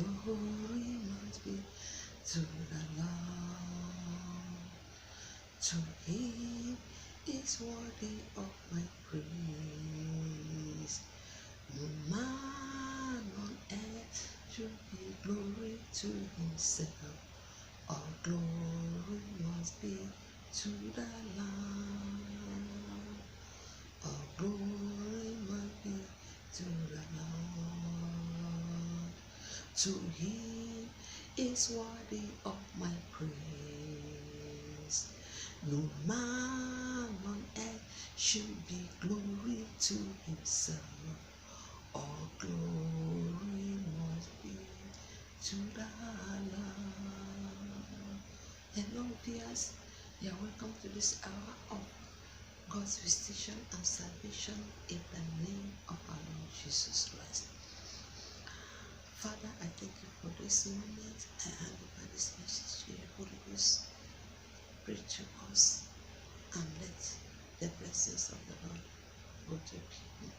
glory must be to the Lord. To him is worthy of my praise. No man on earth should give glory to himself. All glory must be to the Lord. All glory must be to the Lord. To him is worthy of my praise. No man on earth should give glory to himself. All glory must be to the Lord. Hello, dears. You are welcome to this hour of God's visitation and salvation in the name of our Lord Jesus Christ. Father, I thank you for this moment. I hand over this message to you, Holy Ghost. Preach to us and let the blessings of the Lord go to people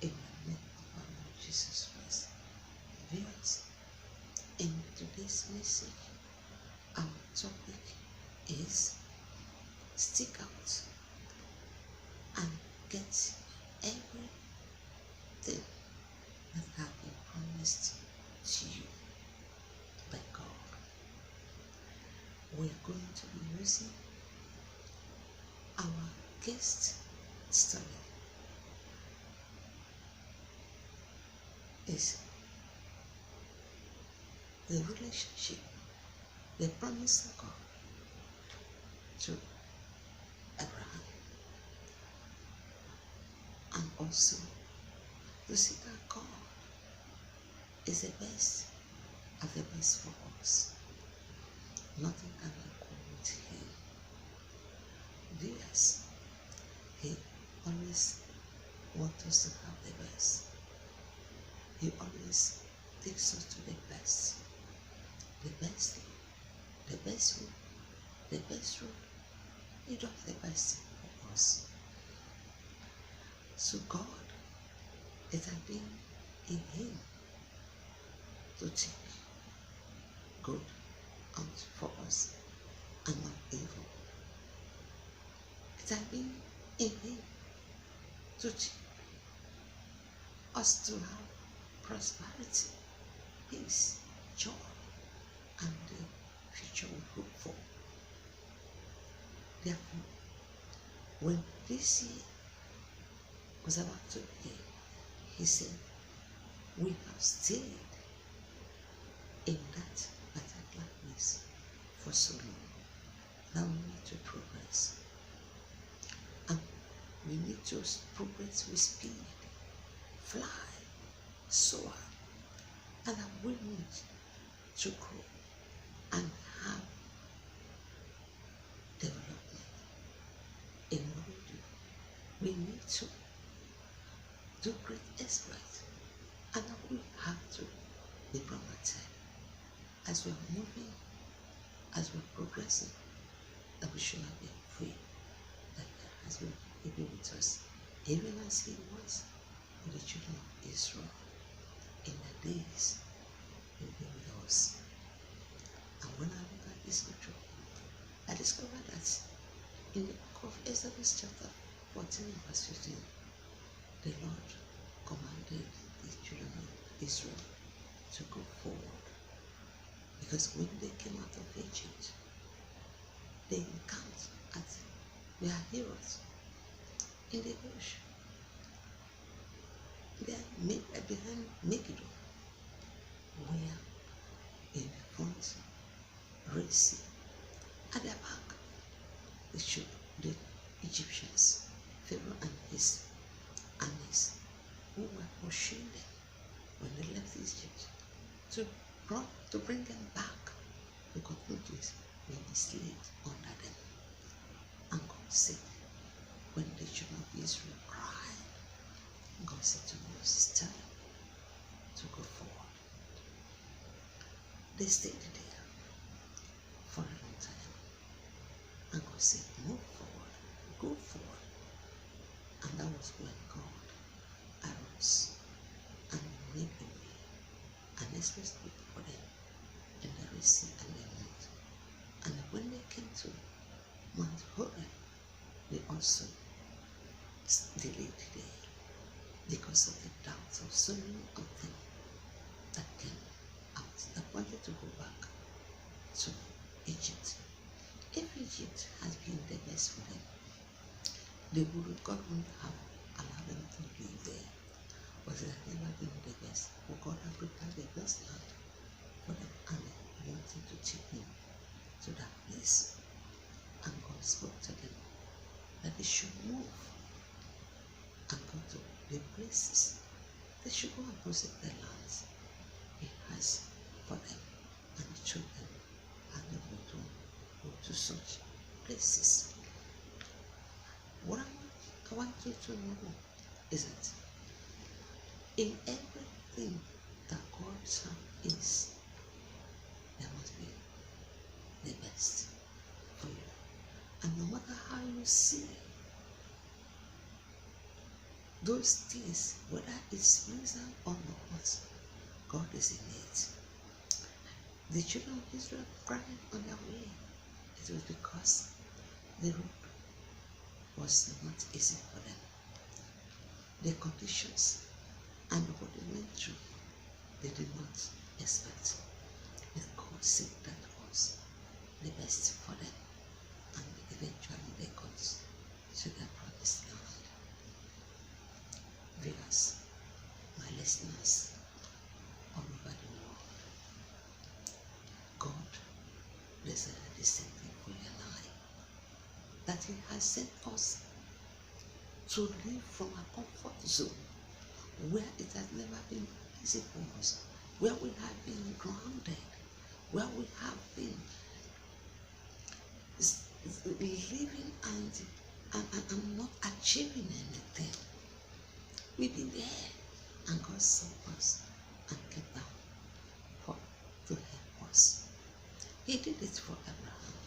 in the name of our Lord Jesus Christ. Viewers, in today's message, our topic is stick out and get everything that have been promised to you by God. We're going to be using our case study is the relationship, the promise of God to Abraham, and also to see that God is the best of the best for us. Nothing can equal with him. Yes, he always wants us to have the best. He always takes us to the best. The best thing, the best road, the best road. He does the best thing for us. So God, it has been in him to take good out for us and not evil. It has been in him to teach us to have prosperity, peace, joy, and the future we hope for. Therefore, when this year was about to begin, he said, we have stayed in that particular place for so long. Now we need to progress. And we need to progress with speed, fly, soar, and we need to grow and have development. In what we do, we need to do great exploits, and we have to be promoted as we're moving, as we're progressing, that we should not be free, that God has been with us, even as he was with the children of Israel. In the days he will be with us. And when I look at this scripture, I discovered that in the book of Exodus chapter 14 verse 15, the Lord commanded the children of Israel to go forward. Because when they came out of Egypt, they encamped at their heroes in the bush. They are behind Megiddo, where in the front, Red Sea, at their back, the Egyptians, Pharaoh and his armies, who were pursuing them when they left Egypt, to bring them back, the conclusions were enslaved under them. And God said, when the children of Israel cried, God said to Moses, tell them to go forward. They stayed there for a long time. And God said, move forward, go forward. And that was when God arose and made a way and expressed for sea and they moved. And when they came to Mount Horeb, they also delayed there because of the doubts of so many of them that came out, that wanted to go back to Egypt. If Egypt has been the best for them, God wouldn't have allowed them to live there. But it had never been the best. For God had prepared the best land for them, and He wanted to take them to that place. And God spoke to them that they should move and go to the places. They should go and possess the lands He has for them, and He showed them how they would go to such places. What I want you to know is that in everything that God's hand is, there must be the best for you. And no matter how you see those things, whether it's pleasant or not, God is in it. The children of Israel cried on their way. It was because the road was not easy for them. The conditions and what they went through, they did not expect. But God said that was the best for them, and eventually they got to their promised land. Viewers, my listeners all over the world, God decided the same thing for your life, that He has sent us to live from a comfort zone where it has never been easy for us, where we have been grounded, where we have been living and not achieving anything. We've been there, and God saw us and came down to help us. He did it for Abraham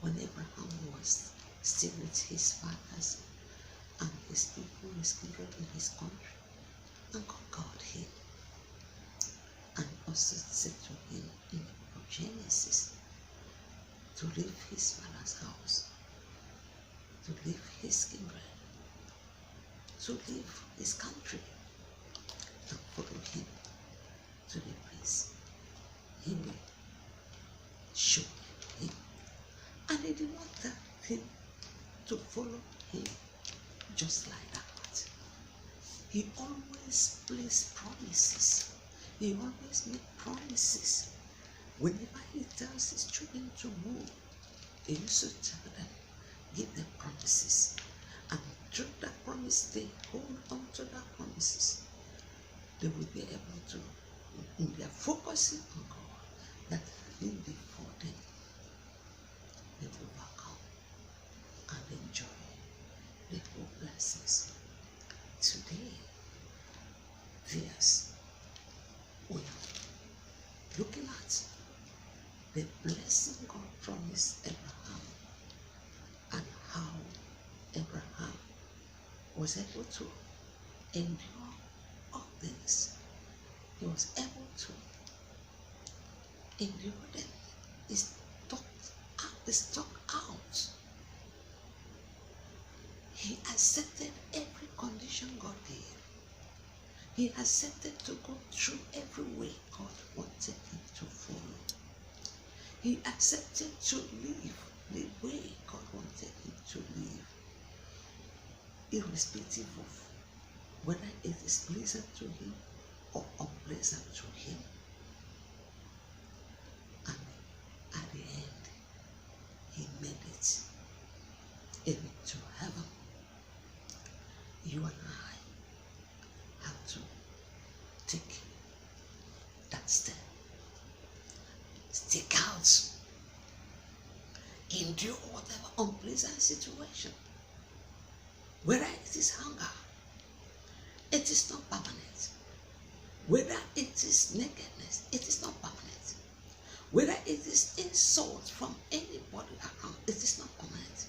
when Abraham was still with his fathers and his people, his kindred in his country. And God called him and also said to him in the book of Genesis to leave his father's house, to leave his kindred, to leave his country and follow him to the place He will show him. And He did not tell him to follow him just like that. He always placed promises. He always made promises. Whenever He tells His children to move, He used to tell them, give them promises. And through that promise, they hold on to that promises. They will be able to, in their focusing on God, that has been before them, they will overcome and enjoy the whole blessings. Today, viewers, we are looking at the blessing God promised Abraham and how Abraham was able to endure all things. He was able to endure them. He stuck out. He accepted every condition God gave. He accepted to go through every way God wanted him to follow. He accepted to live the way God wanted him to live, irrespective of whether it is pleasant to him or unpleasant to him. And at the end, he made it even to heaven. You and I have to take that step. Stick out. Endure whatever unpleasant situation. Whether it is hunger, it is not permanent. Whether it is nakedness, it is not permanent. Whether it is insult from anybody around, it is not permanent.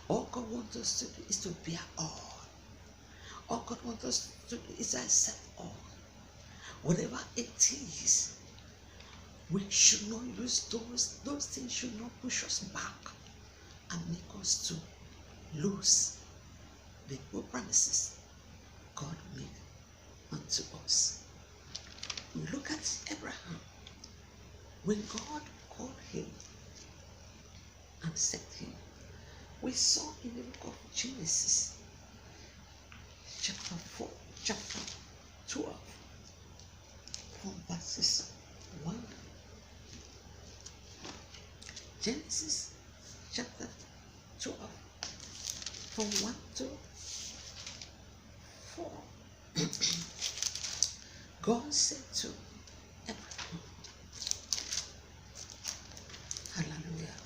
All God wants us to do is to bear all. All God wants us to do is to accept all. Whatever it is, We should not use those things should not push us back and make us to lose the good promises God made unto us. We look at Abraham. When God called him and sent him, we saw in the book of Genesis, chapter 12, from verses 1. Genesis chapter 12, from 1 to 4. God said to Abraham, hallelujah,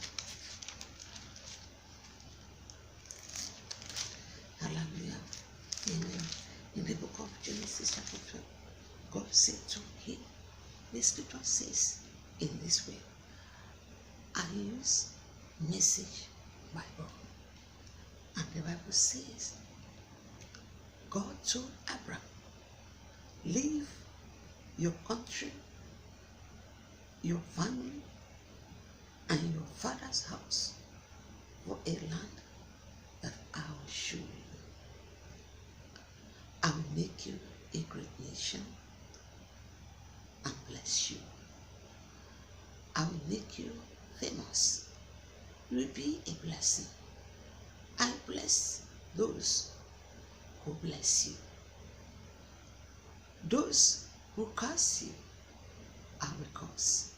hallelujah. In the book of Genesis chapter 12, God said to him, the scripture says in this way, I use Message Bible, and the Bible says, God told Abraham, leave your country, your family, and your father's house for a land that I will show you. I will make you a great nation and bless you. I will make you famous. You will be a blessing. I bless those who bless you. Those who curse you, I will curse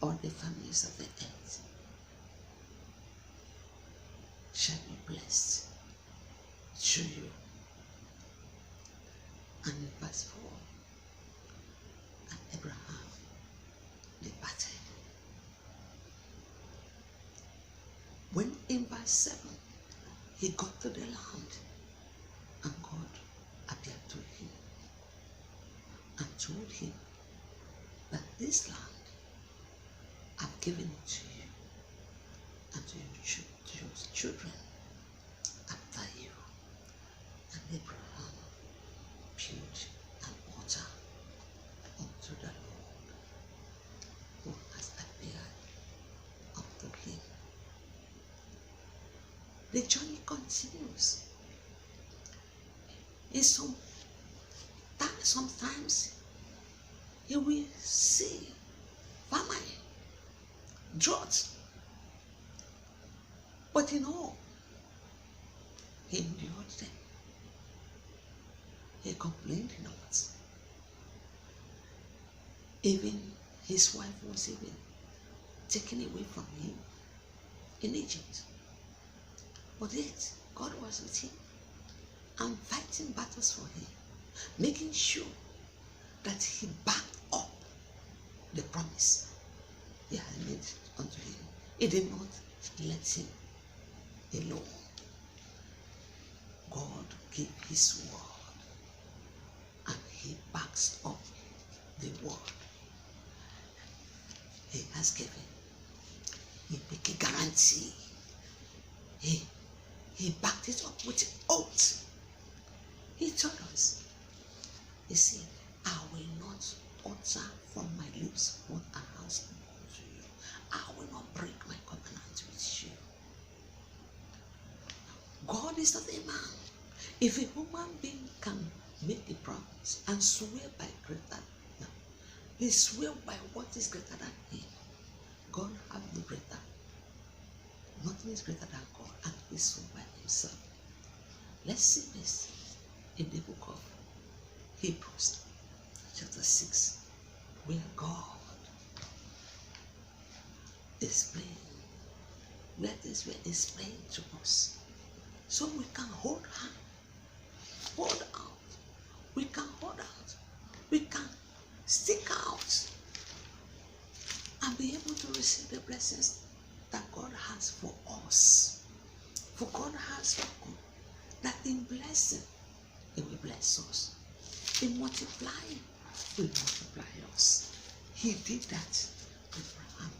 all the families of the earth shall be blessed through you. And in verse 4, and Abraham departed. When in verse 7, he got to the land, and God appeared to him and told him that this land I've given it to you and to your children after you. And Abraham built an altar unto the Lord who has appeared unto him. The journey continues. Sometimes you will see famine, drought, but in all, he endured them. He complained not. Even his wife was even taken away from him in Egypt. But yet, God was with him and fighting battles for him, making sure that he backed up the promise he had made unto him. He did not let him alone. God gave his word, and he backs up the word he has given. He make a guarantee. He backed it up with oath. He told us, he said, I will not utter from my lips what I have spoken to you. I will not break my covenant with you. God is not a man. If a human being can make a promise and swear by greater, he swear by what is greater than him. God have no greater. Nothing is greater than God, and he swear by himself. Let's see this in the book of Hebrews, chapter 6, where God explained, where this were explained to us. So we can hold out. We can hold out. We can stick out and be able to receive the blessings that God has for us. For God has spoken that in blessing, he will bless us. In multiplying, he will multiply us. He did that with Abraham.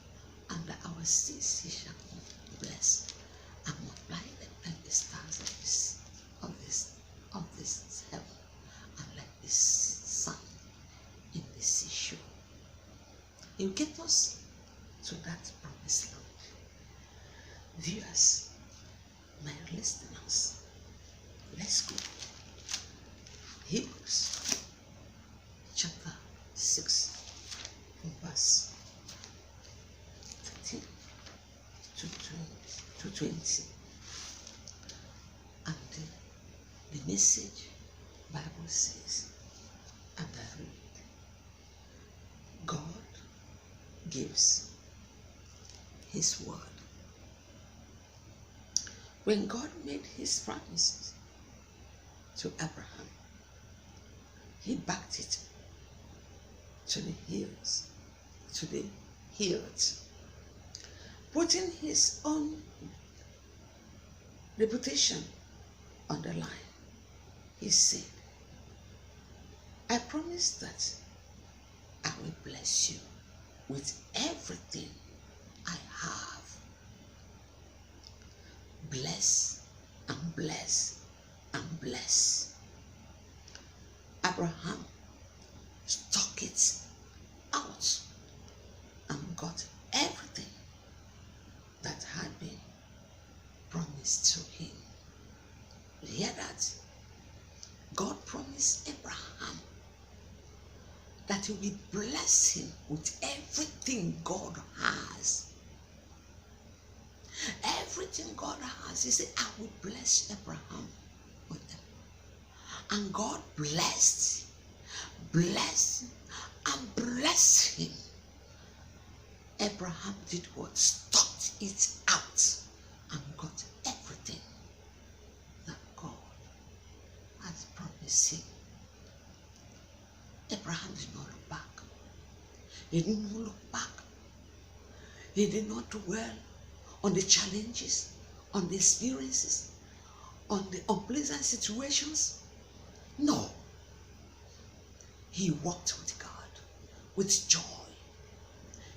Under our seeds he shall bless and multiply them like the stars of this heaven, and like the sun in the seashore. He will get us to that promised land. Viewers, my listeners, let's go. Hebrews chapter 6 from verse 13 to 20. And the message Bible says, and I read, God gives his word. When God made his promises to Abraham, he backed it to the hills, putting his own reputation on the line. He said, I promise that I will bless you with everything I have. Bless and bless and bless. Abraham stuck it out and got everything that had been promised to him. Hear that? God promised Abraham that he will bless him with everything God has. Everything God has. He said, I will bless Abraham with them. And God blessed, and blessed him. Abraham did what? Stuck it out and got everything that God has promised him. Abraham did not look back. He didn't look back. He did not dwell on the challenges, on the experiences, on the unpleasant situations. No. He walked with God with joy.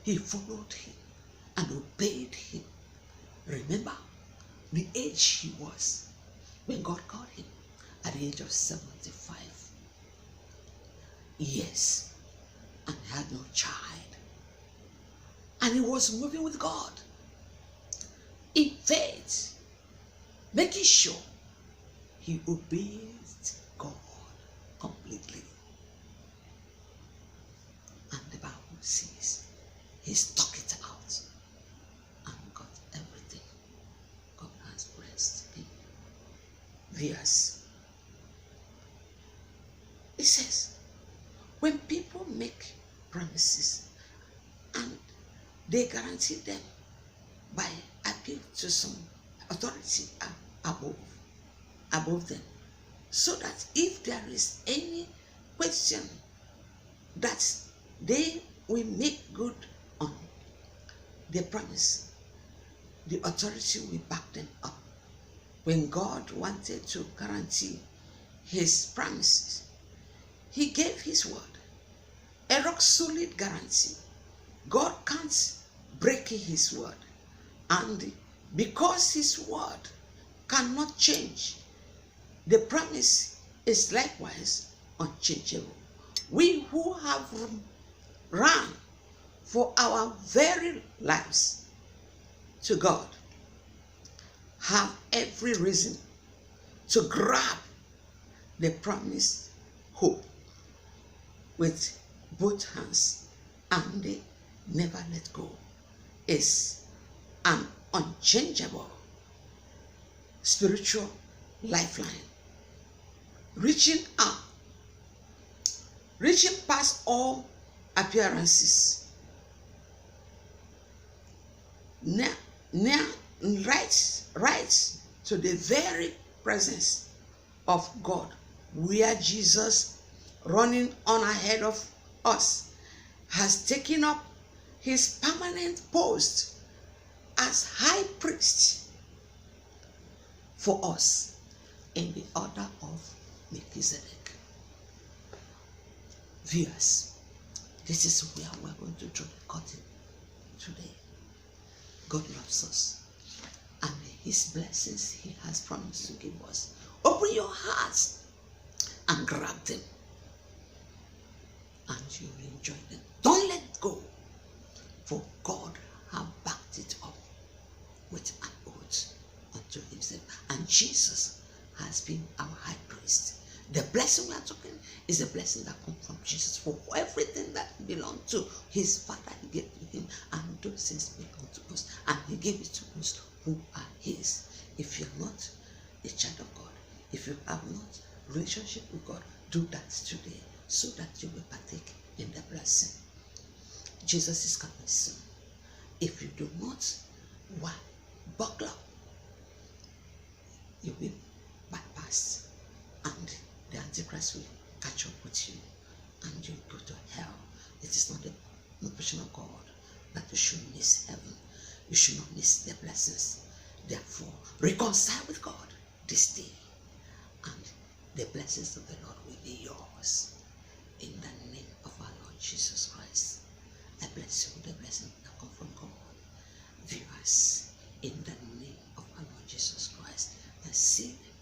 He followed him and obeyed him. Remember the age he was when God called him at the age of 75 years, and had no child. And he was moving with God in faith, making sure he obeyed God completely. And the Bible says he stuck it out and got everything God has blessed him. Verse. It says, when people make promises and they guarantee them by appeal to some authority above them, so that if there is any question that they will make good on the promise, the authority will back them up. When God wanted to guarantee his promises, he gave his word, a rock solid guarantee. God can't break his word. And because his word cannot change, the promise is likewise unchangeable. We who have run for our very lives to God have every reason to grab the promised hope with both hands and never let go. Is an unchangeable spiritual lifeline, reaching past all appearances, right to the very presence of God, where Jesus, running on ahead of us, has taken up his permanent post as high priest for us in the order of Melchizedek. Viewers, this is where we're going to draw the curtain today. God loves us, and his blessings he has promised to give us. Open your hearts and grab them, and you will enjoy them. Don't let go It's a blessing that comes from Jesus for everything that belonged to his Father. He gave to him, and those things belong to us, and he gave it to us who are his. If you're not a child of God, if you have not relationship with God, do that today so that you will partake in the blessing. Jesus is coming soon. If you do not buckle up, you will bypass, and the Antichrist will catch up with you, and you go to hell. It is not the portion of God that you should miss heaven. You should not miss the blessings. Therefore, reconcile with God this day, and the blessings of the Lord will be yours. In the name of our Lord Jesus Christ, I bless you with the blessing that come from God. Viewers, in the name of our Lord Jesus Christ, I seal them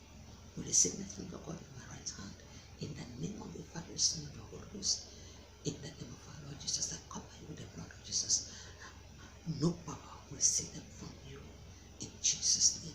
with the signet finger of God in my right hand. In the name of the Father, Son, and the Holy Ghost, in the name of our Lord Jesus, I cover you with the blood of Jesus. No power will steal them from you. In Jesus' name.